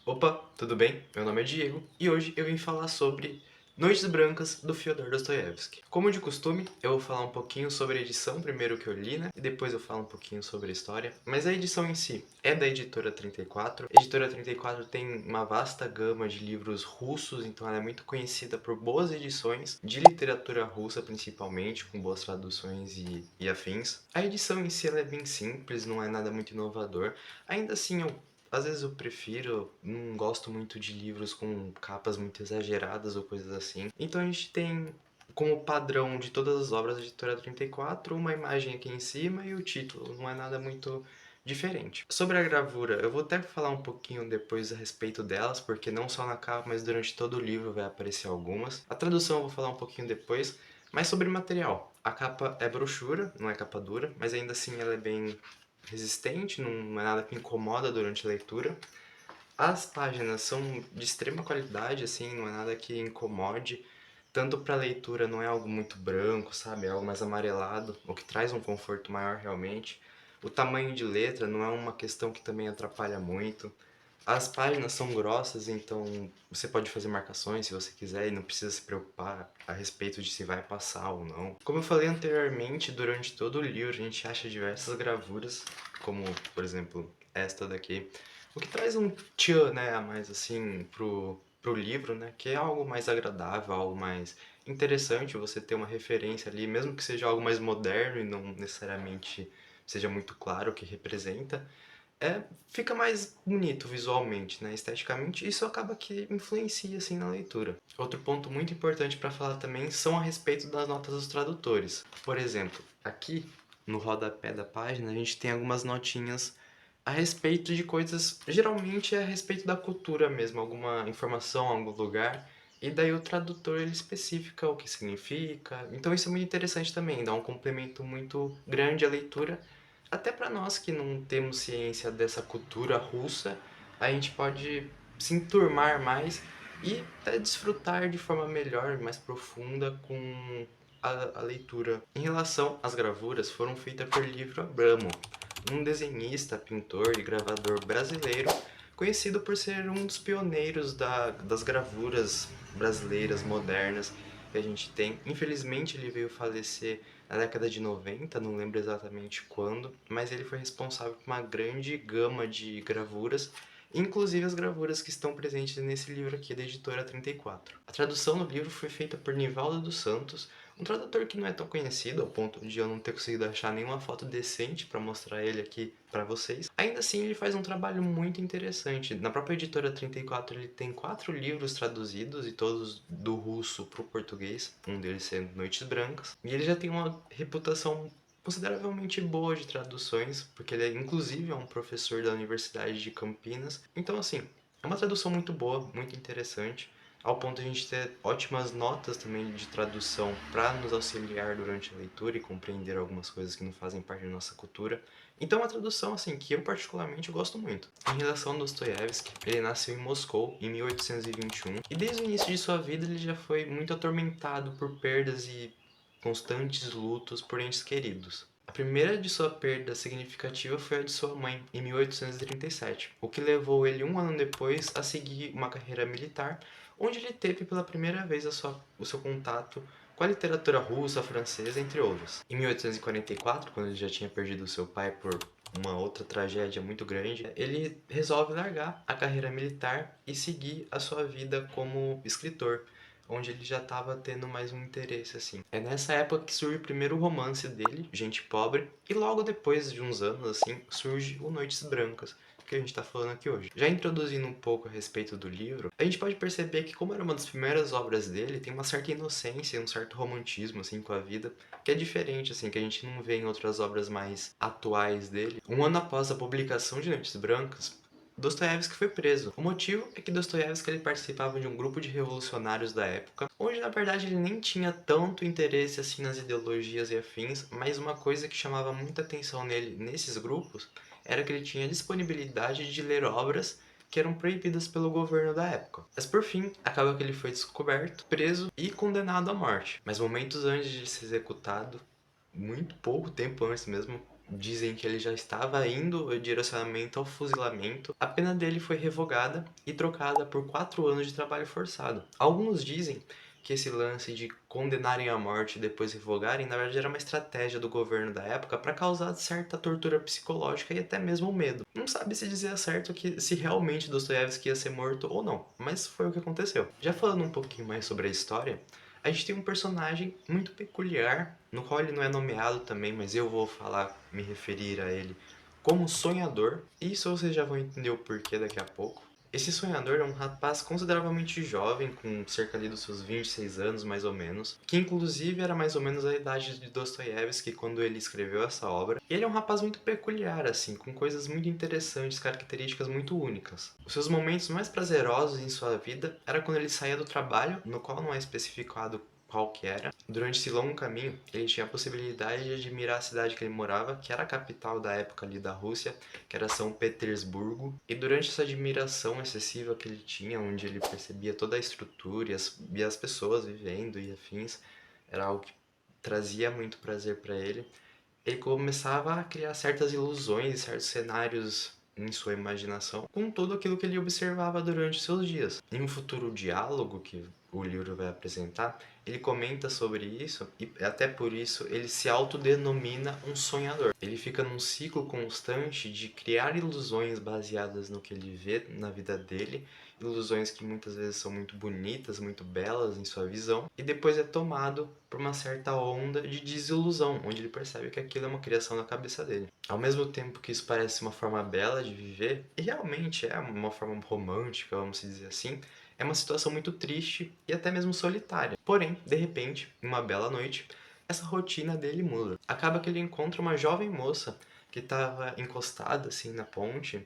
Opa, tudo bem? Meu nome é Diego e hoje eu vim falar sobre Noites Brancas do Fyodor Dostoiévski. Como de costume, eu vou falar um pouquinho sobre a edição primeiro que eu li, né? E depois eu falo um pouquinho sobre a história. Mas a edição em si é da Editora 34. A Editora 34 tem uma vasta gama de livros russos, então ela é muito conhecida por boas edições de literatura russa, principalmente, com boas traduções e afins. A edição em si ela é bem simples, não é nada muito inovador. Ainda assim, às vezes eu prefiro, não gosto muito de livros com capas muito exageradas ou coisas assim. Então a gente tem como padrão de todas as obras da Editora 34 uma imagem aqui em cima e o título, não é nada muito diferente. Sobre a gravura, eu vou até falar um pouquinho depois a respeito delas, porque não só na capa, mas durante todo o livro vai aparecer algumas. A tradução eu vou falar um pouquinho depois, mas sobre material. A capa é brochura, não é capa dura, mas ainda assim ela é bem resistente, não é nada que incomoda durante a leitura. As páginas são de extrema qualidade, assim, não é nada que incomode. Tanto para leitura não é algo muito branco, sabe? É algo mais amarelado, o que traz um conforto maior realmente. O tamanho de letra não é uma questão que também atrapalha muito. As páginas são grossas, então você pode fazer marcações se você quiser e não precisa se preocupar a respeito de se vai passar ou não. Como eu falei anteriormente, durante todo o livro a gente acha diversas gravuras, como por exemplo esta daqui, o que traz um tchan, né, a mais assim pro livro, né, que é algo mais agradável, algo mais interessante você ter uma referência ali, mesmo que seja algo mais moderno e não necessariamente seja muito claro o que representa, fica mais bonito visualmente, né, esteticamente, e isso acaba que influencia assim na leitura. Outro ponto muito importante para falar também são a respeito das notas dos tradutores. Por exemplo, aqui no rodapé da página a gente tem algumas notinhas a respeito de coisas, geralmente é a respeito da cultura mesmo, alguma informação, algum lugar, e daí o tradutor ele especifica o que significa. Então isso é muito interessante também, dá um complemento muito grande à leitura. Até para nós que não temos ciência dessa cultura russa, a gente pode se enturmar mais e até desfrutar de forma melhor, mais profunda com a leitura. Em relação às gravuras, foram feitas por Livro Abramo, um desenhista, pintor e gravador brasileiro, conhecido por ser um dos pioneiros das gravuras brasileiras modernas que a gente tem. Infelizmente ele veio falecer na década de 90, não lembro exatamente quando, mas ele foi responsável por uma grande gama de gravuras, inclusive as gravuras que estão presentes nesse livro aqui da Editora 34. A tradução do livro foi feita por Nivaldo dos Santos, um tradutor que não é tão conhecido, ao ponto de eu não ter conseguido achar nenhuma foto decente para mostrar ele aqui para vocês. Ainda assim, ele faz um trabalho muito interessante. Na própria Editora 34, ele tem 4 livros traduzidos, e todos do russo para o português, um deles sendo Noites Brancas. E ele já tem uma reputação consideravelmente boa de traduções, porque ele inclusive é um professor da Universidade de Campinas. Então, assim, é uma tradução muito boa, muito interessante, ao ponto de a gente ter ótimas notas também de tradução para nos auxiliar durante a leitura e compreender algumas coisas que não fazem parte da nossa cultura. Então, é uma tradução assim que eu particularmente gosto muito. Em relação a Dostoiévski, ele nasceu em Moscou em 1821 e desde o início de sua vida ele já foi muito atormentado por perdas e constantes lutos por entes queridos. A primeira de sua perda significativa foi a de sua mãe, em 1837, o que levou ele um ano depois a seguir uma carreira militar, onde ele teve pela primeira vez o seu contato com a literatura russa, francesa, entre outros. Em 1844, quando ele já tinha perdido seu pai por uma outra tragédia muito grande, ele resolve largar a carreira militar e seguir a sua vida como escritor, onde ele já estava tendo mais um interesse assim. É nessa época que surge o primeiro romance dele, Gente Pobre, e logo depois de uns anos assim, surge o Noites Brancas, que a gente está falando aqui hoje. Já introduzindo um pouco a respeito do livro, a gente pode perceber que como era uma das primeiras obras dele, tem uma certa inocência, um certo romantismo assim com a vida, que é diferente assim, que a gente não vê em outras obras mais atuais dele. Um ano após a publicação de Noites Brancas, Dostoiévski foi preso. O motivo é que Dostoiévski ele participava de um grupo de revolucionários da época, onde na verdade ele nem tinha tanto interesse assim nas ideologias e afins, mas uma coisa que chamava muita atenção nele nesses grupos era que ele tinha disponibilidade de ler obras que eram proibidas pelo governo da época. Mas por fim, acaba que ele foi descoberto, preso e condenado à morte. Mas momentos antes de ser executado, muito pouco tempo antes mesmo, dizem que ele já estava indo em direcionamento ao fuzilamento. A pena dele foi revogada e trocada por 4 anos de trabalho forçado. Alguns dizem que esse lance de condenarem à morte e depois revogarem, na verdade era uma estratégia do governo da época para causar certa tortura psicológica e até mesmo medo. Não sabe se dizer certo que se realmente Dostoiévski ia ser morto ou não, mas foi o que aconteceu. Já falando um pouquinho mais sobre a história, a gente tem um personagem muito peculiar, no qual ele não é nomeado também, mas eu vou falar, me referir a ele como sonhador. E isso vocês já vão entender o porquê daqui a pouco. Esse sonhador é um rapaz consideravelmente jovem, com cerca ali dos seus 26 anos, mais ou menos, que inclusive era mais ou menos a idade de Dostoiévski quando ele escreveu essa obra. E ele é um rapaz muito peculiar, assim, com coisas muito interessantes, características muito únicas. Os seus momentos mais prazerosos em sua vida era quando ele saía do trabalho, no qual não é especificado qual que era. Durante esse longo caminho, ele tinha a possibilidade de admirar a cidade que ele morava, que era a capital da época ali da Rússia, que era São Petersburgo. E durante essa admiração excessiva que ele tinha, onde ele percebia toda a estrutura e as pessoas vivendo e afins, era algo que trazia muito prazer para ele. Ele começava a criar certas ilusões e certos cenários em sua imaginação com tudo aquilo que ele observava durante seus dias. Em um futuro diálogo que o livro vai apresentar, ele comenta sobre isso e até por isso ele se autodenomina um sonhador. Ele fica num ciclo constante de criar ilusões baseadas no que ele vê na vida dele, ilusões que muitas vezes são muito bonitas, muito belas em sua visão, e depois é tomado por uma certa onda de desilusão, onde ele percebe que aquilo é uma criação da cabeça dele. Ao mesmo tempo que isso parece uma forma bela de viver, e realmente é uma forma romântica, vamos dizer assim, é uma situação muito triste e até mesmo solitária. Porém, de repente, em uma bela noite, essa rotina dele muda. Acaba que ele encontra uma jovem moça que estava encostada assim na ponte,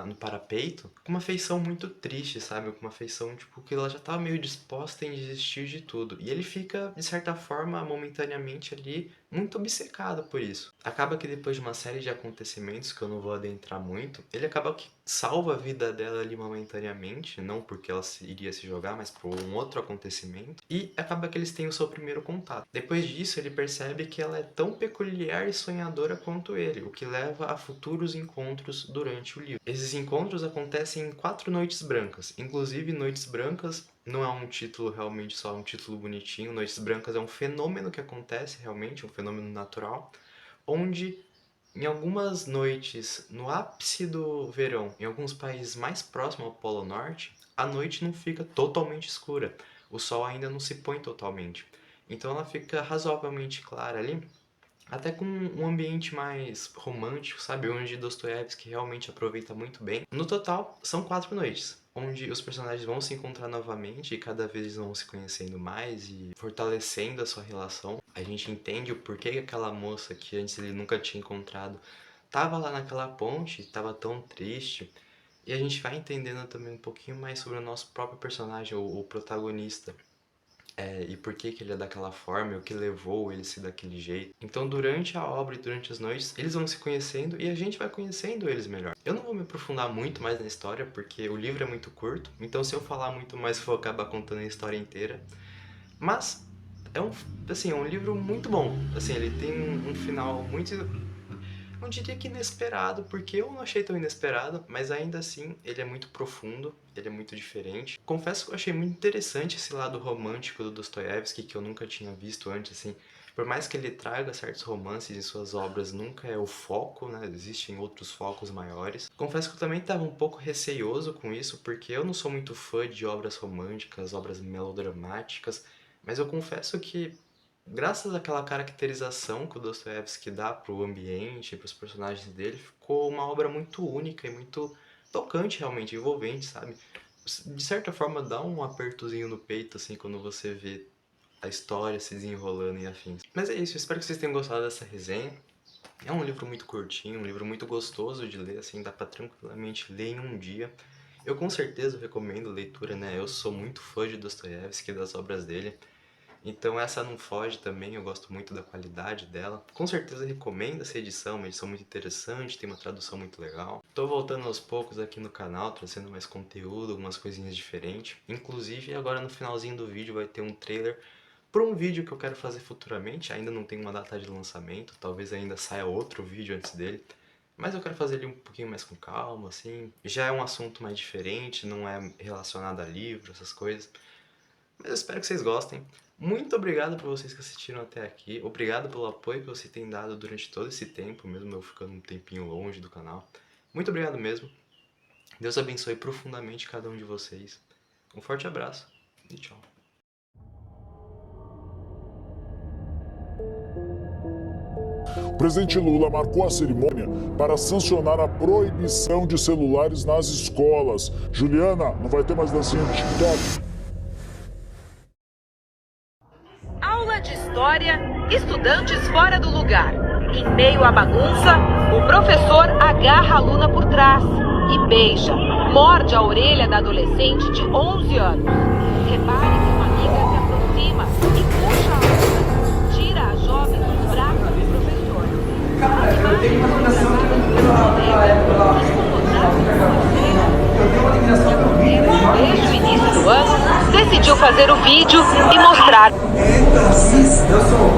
no parapeito, com uma feição muito triste, sabe? Com uma feição tipo que ela já estava meio disposta em desistir de tudo. E ele fica, de certa forma, momentaneamente ali, muito obcecado por isso. Acaba que depois de uma série de acontecimentos que eu não vou adentrar muito, ele acaba que salva a vida dela ali momentaneamente, não porque ela iria se jogar, mas por um outro acontecimento, e acaba que eles têm o seu primeiro contato. Depois disso, ele percebe que ela é tão peculiar e sonhadora quanto ele, o que leva a futuros encontros durante o livro. Esses encontros acontecem em 4 noites brancas, inclusive Noites Brancas não é um título realmente só um título bonitinho, Noites Brancas é um fenômeno que acontece realmente, um fenômeno natural, onde em algumas noites, no ápice do verão, em alguns países mais próximos ao Polo Norte, a noite não fica totalmente escura. O sol ainda não se põe totalmente. Então ela fica razoavelmente clara ali, até com um ambiente mais romântico, sabe? Onde Dostoiévski realmente aproveita muito bem. No total, são 4 noites, onde os personagens vão se encontrar novamente e cada vez vão se conhecendo mais e fortalecendo a sua relação. A gente entende o porquê que aquela moça que antes ele nunca tinha encontrado estava lá naquela ponte, estava tão triste. E a gente vai entendendo também um pouquinho mais sobre o nosso próprio personagem, o protagonista. E por que que ele é daquela forma, e o que levou ele a ser daquele jeito. Então, durante a obra e durante as noites, eles vão se conhecendo e a gente vai conhecendo eles melhor. Eu não vou me aprofundar muito mais na história, porque o livro é muito curto, então se eu falar muito mais, eu vou acabar contando a história inteira. Mas é um livro muito bom. Assim, ele tem um final muito, não diria que inesperado, porque eu não achei tão inesperado, mas ainda assim ele é muito profundo, ele é muito diferente. Confesso que eu achei muito interessante esse lado romântico do Dostoiévski, que eu nunca tinha visto antes, assim. Por mais que ele traga certos romances em suas obras, nunca é o foco, né? Existem outros focos maiores. Confesso que eu também estava um pouco receioso com isso, porque eu não sou muito fã de obras românticas, obras melodramáticas, mas eu confesso que graças àquela caracterização que o Dostoiévski dá pro ambiente, pros personagens dele, ficou uma obra muito única e muito tocante, realmente, envolvente, sabe? De certa forma dá um apertozinho no peito, assim, quando você vê a história se desenrolando e afins. Mas é isso, eu espero que vocês tenham gostado dessa resenha. É um livro muito curtinho, um livro muito gostoso de ler, assim, dá pra tranquilamente ler em um dia. Eu com certeza recomendo leitura, né? Eu sou muito fã de Dostoiévski e das obras dele. Então essa não foge também, eu gosto muito da qualidade dela. Com certeza recomendo essa edição, uma edição muito interessante, tem uma tradução muito legal. Tô voltando aos poucos aqui no canal, trazendo mais conteúdo, algumas coisinhas diferentes. Inclusive agora no finalzinho do vídeo vai ter um trailer por um vídeo que eu quero fazer futuramente. Ainda não tem uma data de lançamento, talvez ainda saia outro vídeo antes dele. Mas eu quero fazer ele um pouquinho mais com calma, assim. Já é um assunto mais diferente, não é relacionado a livro, essas coisas. Mas eu espero que vocês gostem. Muito obrigado por vocês que assistiram até aqui. Obrigado pelo apoio que vocês têm dado durante todo esse tempo, mesmo eu ficando um tempinho longe do canal. Muito obrigado mesmo. Deus abençoe profundamente cada um de vocês. Um forte abraço e tchau. O presidente Lula marcou a cerimônia para sancionar a proibição de celulares nas escolas. Juliana, não vai ter mais dancinha de TikTok? Aula de história, estudantes fora do lugar. Em meio à bagunça, o professor agarra a aluna por trás e beija, morde a orelha da adolescente de 11 anos. Repare que uma amiga se aproxima e puxa a aluna, tira a jovem dos braços do professor. Cara, eu tenho uma ligação que Desde o início do ano, decidiu fazer o vídeo e mostrar. eu sou